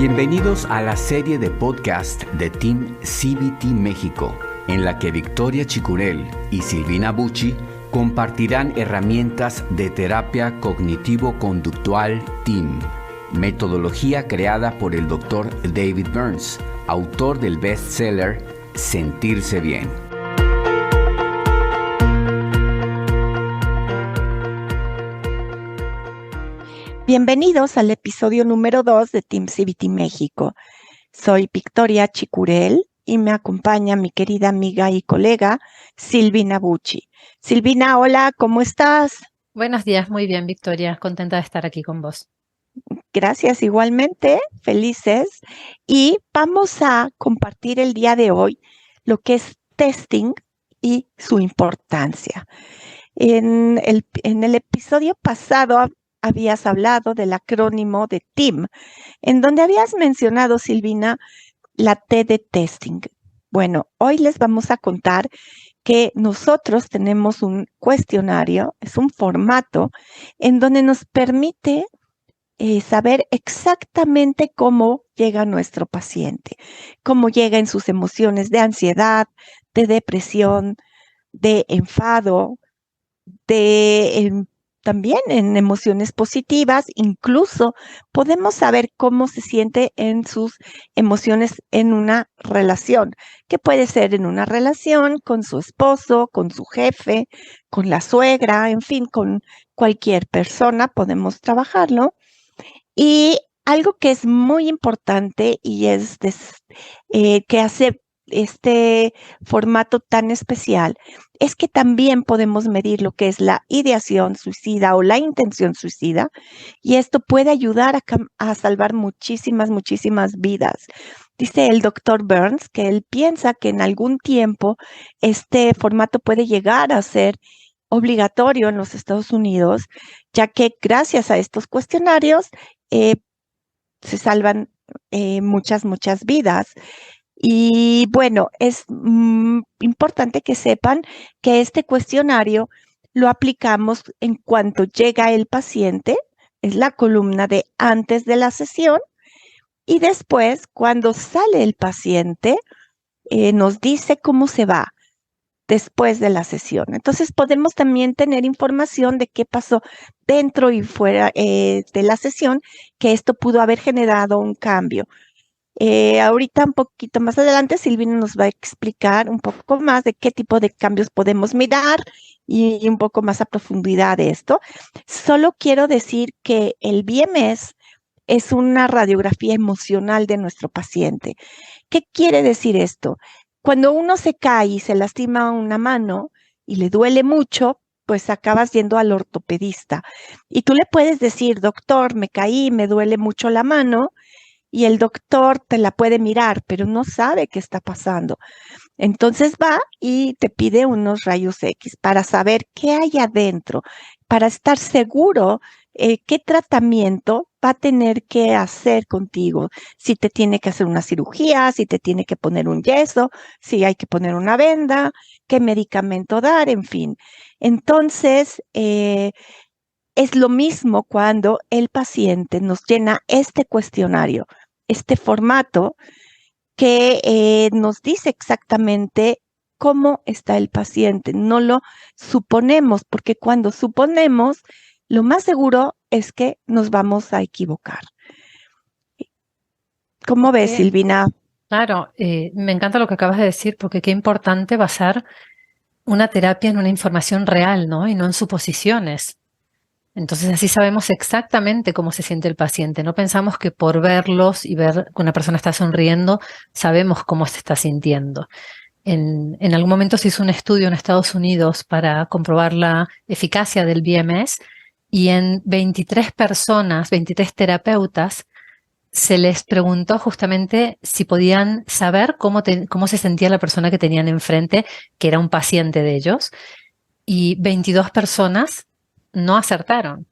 Bienvenidos a la serie de podcast de Team CBT México, en la que Victoria Chicurel y Silvina Bucci compartirán herramientas de terapia cognitivo-conductual TEAM, metodología creada por el Dr. David Burns, autor del bestseller Sentirse Bien. Bienvenidos al episodio número 2 de Team CBT México. Soy Victoria Chicurel y me acompaña mi querida amiga y colega Silvina Bucci. Silvina, hola, ¿cómo estás? Buenos días, muy bien, Victoria. Contenta de estar aquí con vos. Gracias, igualmente, felices. Y vamos a compartir el día de hoy lo que es testing y su importancia. En el episodio pasado habías hablado del acrónimo de TEAM, en donde habías mencionado, Silvina, la T de testing. Bueno, hoy les vamos a contar que nosotros tenemos un cuestionario, es un formato en donde nos permite saber exactamente cómo llega nuestro paciente, cómo llega en sus emociones de ansiedad, de depresión, de enfado, también en emociones positivas. Incluso podemos saber cómo se siente en sus emociones en una relación, que puede ser en una relación con su esposo, con su jefe, con la suegra, en fin, con cualquier persona podemos trabajarlo. Y algo que es muy importante y que hace este formato tan especial es que también podemos medir lo que es la ideación suicida o la intención suicida, y esto puede ayudar a salvar muchísimas vidas. Dice el doctor Burns que él piensa que en algún tiempo este formato puede llegar a ser obligatorio en los Estados Unidos, ya que gracias a estos cuestionarios se salvan muchas vidas. Y bueno, es importante que sepan que este cuestionario lo aplicamos en cuanto llega el paciente, es la columna de antes de la sesión, y después cuando sale el paciente nos dice cómo se va después de la sesión. Entonces podemos también tener información de qué pasó dentro y fuera de la sesión, que esto pudo haber generado un cambio. Ahorita un poquito más adelante Silvina nos va a explicar un poco más de qué tipo de cambios podemos mirar y un poco más a profundidad de esto. Solo quiero decir que el VMS es una radiografía emocional de nuestro paciente. ¿Qué quiere decir esto? Cuando uno se cae y se lastima una mano y le duele mucho, pues acabas yendo al ortopedista. Y tú le puedes decir, doctor, me caí, me duele mucho la mano, y el doctor te la puede mirar, pero no sabe qué está pasando. Entonces va y te pide unos rayos X para saber qué hay adentro, para estar seguro qué tratamiento va a tener que hacer contigo, si te tiene que hacer una cirugía, si te tiene que poner un yeso, si hay que poner una venda, qué medicamento dar, en fin. Entonces, es lo mismo cuando el paciente nos llena este cuestionario, este formato que nos dice exactamente cómo está el paciente. No lo suponemos, porque cuando suponemos, lo más seguro es que nos vamos a equivocar. ¿Cómo ves, Silvina? Claro, me encanta lo que acabas de decir, porque qué importante basar una terapia en una información real, ¿no? Y no en suposiciones. Entonces así sabemos exactamente cómo se siente el paciente. No pensamos que por verlos y ver que una persona está sonriendo, sabemos cómo se está sintiendo. En algún momento se hizo un estudio en Estados Unidos para comprobar la eficacia del VMS, y en 23 personas, 23 terapeutas, se les preguntó justamente si podían saber cómo se sentía la persona que tenían enfrente, que era un paciente de ellos, y 22 personas no acertaron.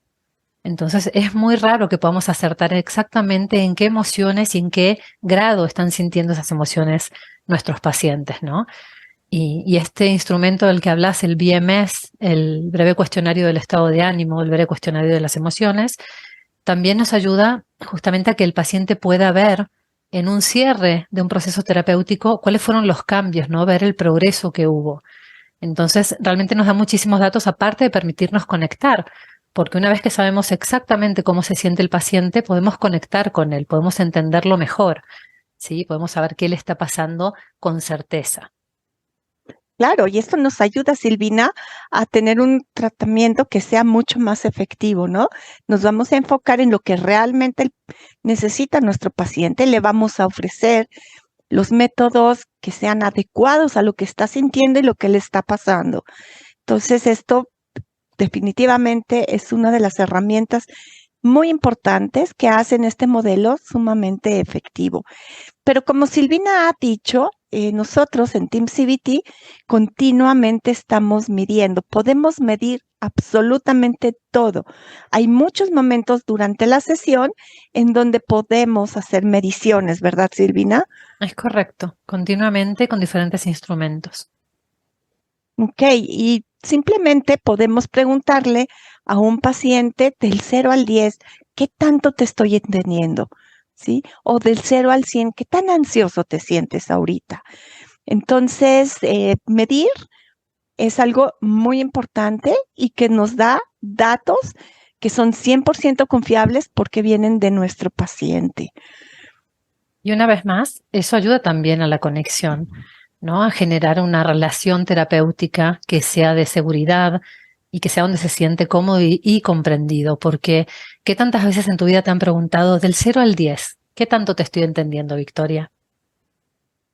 Entonces es muy raro que podamos acertar exactamente en qué emociones y en qué grado están sintiendo esas emociones nuestros pacientes, ¿no? Y este instrumento del que hablas, el VMS, el breve cuestionario del estado de ánimo, el breve cuestionario de las emociones, también nos ayuda justamente a que el paciente pueda ver en un cierre de un proceso terapéutico cuáles fueron los cambios, ¿no? Ver el progreso que hubo. Entonces, realmente nos da muchísimos datos aparte de permitirnos conectar, porque una vez que sabemos exactamente cómo se siente el paciente, podemos conectar con él, podemos entenderlo mejor, ¿sí? Podemos saber qué le está pasando con certeza. Claro, y esto nos ayuda, Silvina, a tener un tratamiento que sea mucho más efectivo, ¿no? Nos vamos a enfocar en lo que realmente necesita nuestro paciente, le vamos a ofrecer los métodos que sean adecuados a lo que está sintiendo y lo que le está pasando. Entonces, esto definitivamente es una de las herramientas muy importantes que hacen este modelo sumamente efectivo. Pero como Silvina ha dicho, nosotros en Team CBT continuamente estamos midiendo, podemos medir absolutamente todo. Hay muchos momentos durante la sesión en donde podemos hacer mediciones, ¿verdad, Silvina? Es correcto, continuamente con diferentes instrumentos. Ok, y simplemente podemos preguntarle a un paciente del 0 al 10, ¿qué tanto te estoy entendiendo? ¿Sí? O del 0 al 100, ¿qué tan ansioso te sientes ahorita? Entonces, medir es algo muy importante y que nos da datos que son 100% confiables porque vienen de nuestro paciente. Y una vez más, eso ayuda también a la conexión, ¿no? A generar una relación terapéutica que sea de seguridad y que sea donde se siente cómodo y comprendido. Porque, ¿qué tantas veces en tu vida te han preguntado del 0 al 10? ¿Qué tanto te estoy entendiendo, Victoria?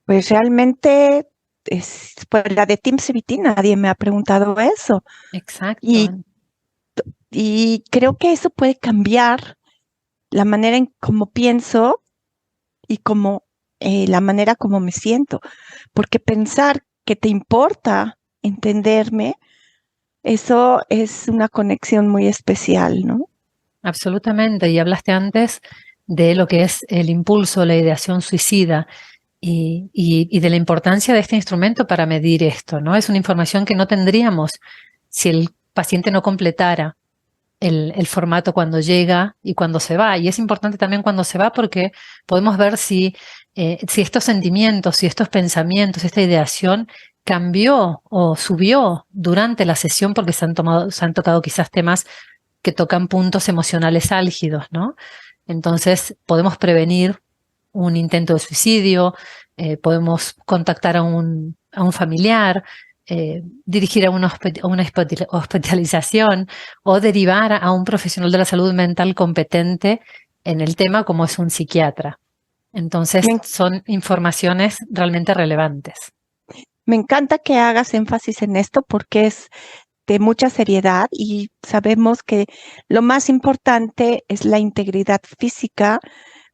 Pues realmente, pues la de Team CBT nadie me ha preguntado eso. Exacto. Y creo que eso puede cambiar la manera en cómo pienso y como la manera como me siento. Porque pensar que te importa entenderme, eso es una conexión muy especial, ¿no? Absolutamente. Y hablaste antes de lo que es el impulso, la ideación suicida y de la importancia de este instrumento para medir esto, ¿no? Es una información que no tendríamos si el paciente no completara el formato cuando llega y cuando se va. Y es importante también cuando se va porque podemos ver si estos sentimientos, si estos pensamientos, esta ideación cambió o subió durante la sesión porque se han tocado quizás temas que tocan puntos emocionales álgidos, ¿no? Entonces podemos prevenir un intento de suicidio, podemos contactar a un familiar, dirigir a una hospitalización o derivar a un profesional de la salud mental competente en el tema como es un psiquiatra. Entonces son informaciones realmente relevantes. Me encanta que hagas énfasis en esto porque es de mucha seriedad y sabemos que lo más importante es la integridad física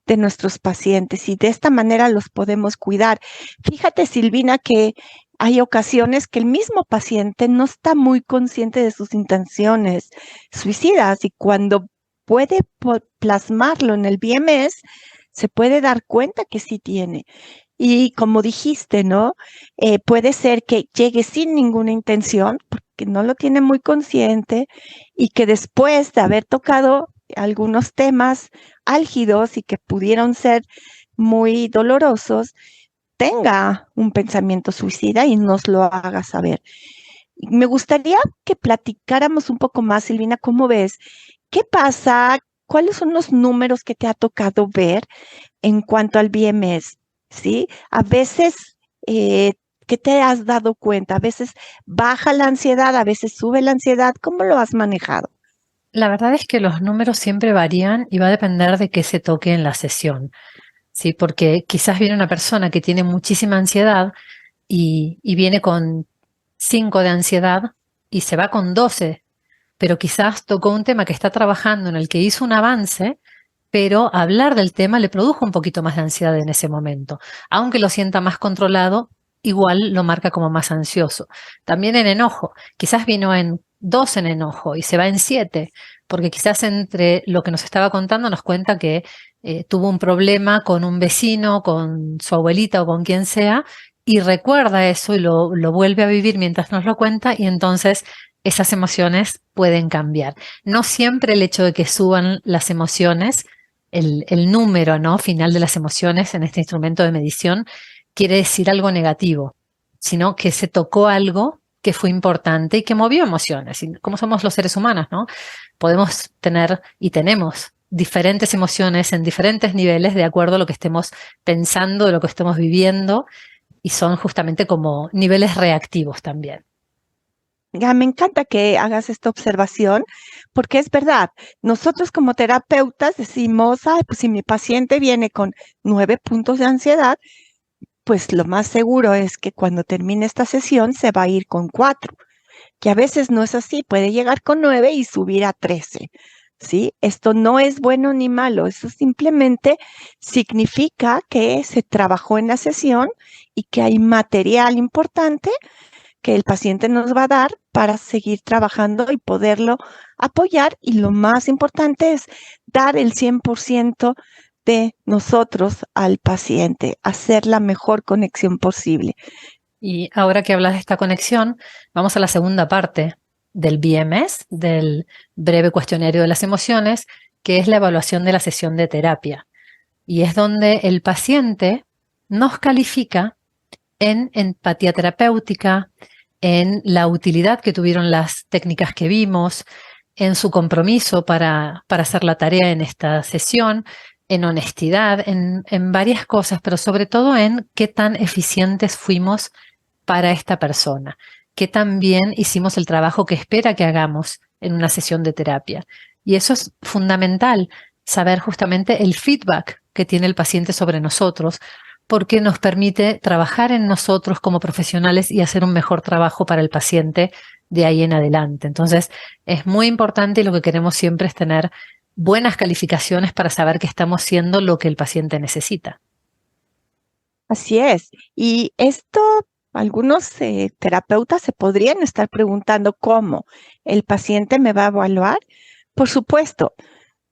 de nuestros pacientes y de esta manera los podemos cuidar. Fíjate, Silvina, que hay ocasiones que el mismo paciente no está muy consciente de sus intenciones suicidas y cuando puede plasmarlo en el VMS, se puede dar cuenta que sí tiene. Y como dijiste, ¿no? Puede ser que llegue sin ninguna intención, porque no lo tiene muy consciente, y que después de haber tocado algunos temas álgidos y que pudieron ser muy dolorosos, tenga un pensamiento suicida y nos lo haga saber. Me gustaría que platicáramos un poco más, Silvina, ¿cómo ves? ¿Qué pasa? ¿Cuáles son los números que te ha tocado ver en cuanto al VMS? ¿Sí? A veces, ¿qué te has dado cuenta? A veces baja la ansiedad, a veces sube la ansiedad. ¿Cómo lo has manejado? La verdad es que los números siempre varían y va a depender de qué se toque en la sesión, ¿sí? Porque quizás viene una persona que tiene muchísima ansiedad y viene con 5 de ansiedad y se va con 12, pero quizás tocó un tema que está trabajando en el que hizo un avance, pero hablar del tema le produjo un poquito más de ansiedad en ese momento. Aunque lo sienta más controlado, igual lo marca como más ansioso. También en enojo, quizás vino en 2 en enojo y se va en 7, porque quizás entre lo que nos estaba contando nos cuenta que tuvo un problema con un vecino, con su abuelita o con quien sea, y recuerda eso y lo vuelve a vivir mientras nos lo cuenta y entonces esas emociones pueden cambiar. No siempre el hecho de que suban las emociones el número, ¿no?, final de las emociones en este instrumento de medición quiere decir algo negativo, sino que se tocó algo que fue importante y que movió emociones. Y como somos los seres humanos, ¿no?, podemos tener y tenemos diferentes emociones en diferentes niveles de acuerdo a lo que estemos pensando, de lo que estemos viviendo, y son justamente como niveles reactivos también. Ya, me encanta que hagas esta observación, porque es verdad, nosotros como terapeutas decimos, ay, pues si mi paciente viene con 9 puntos de ansiedad, pues lo más seguro es que cuando termine esta sesión se va a ir con 4, que a veces no es así, puede llegar con 9 y subir a 13, ¿sí? Esto no es bueno ni malo, eso simplemente significa que se trabajó en la sesión y que hay material importante que el paciente nos va a dar para seguir trabajando y poderlo apoyar. Y lo más importante es dar el 100% de nosotros al paciente, hacer la mejor conexión posible. Y ahora que hablas de esta conexión, vamos a la segunda parte del BMS, del breve cuestionario de las emociones, que es la evaluación de la sesión de terapia. Y es donde el paciente nos califica en empatía terapéutica, en la utilidad que tuvieron las técnicas que vimos, en su compromiso para hacer la tarea en esta sesión, en honestidad, en varias cosas, pero sobre todo en qué tan eficientes fuimos para esta persona, qué tan bien hicimos el trabajo que espera que hagamos en una sesión de terapia. Y eso es fundamental, saber justamente el feedback que tiene el paciente sobre nosotros, porque nos permite trabajar en nosotros como profesionales y hacer un mejor trabajo para el paciente de ahí en adelante. Entonces, es muy importante y lo que queremos siempre es tener buenas calificaciones para saber que estamos siendo lo que el paciente necesita. Así es. Y esto, algunos terapeutas se podrían estar preguntando cómo el paciente me va a evaluar. Por supuesto,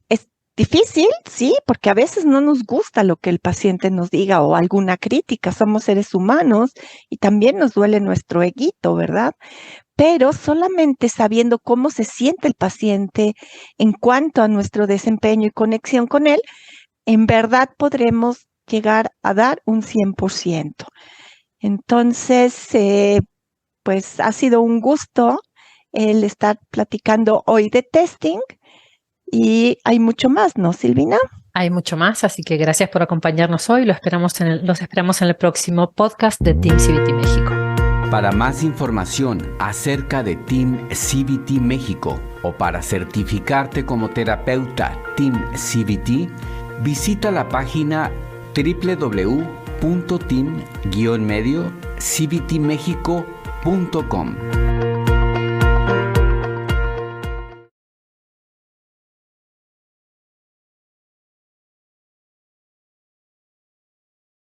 es difícil, sí, porque a veces no nos gusta lo que el paciente nos diga o alguna crítica. Somos seres humanos y también nos duele nuestro eguito, ¿verdad? Pero solamente sabiendo cómo se siente el paciente en cuanto a nuestro desempeño y conexión con él, en verdad podremos llegar a dar un 100%. Entonces, pues ha sido un gusto el estar platicando hoy de testing y hay mucho más, ¿no, Silvina? Hay mucho más, así que gracias por acompañarnos hoy. Los esperamos en el próximo podcast de Team CBT México. Para más información acerca de Team CBT México o para certificarte como terapeuta Team CBT, visita la página www.team-cbtmexico.com.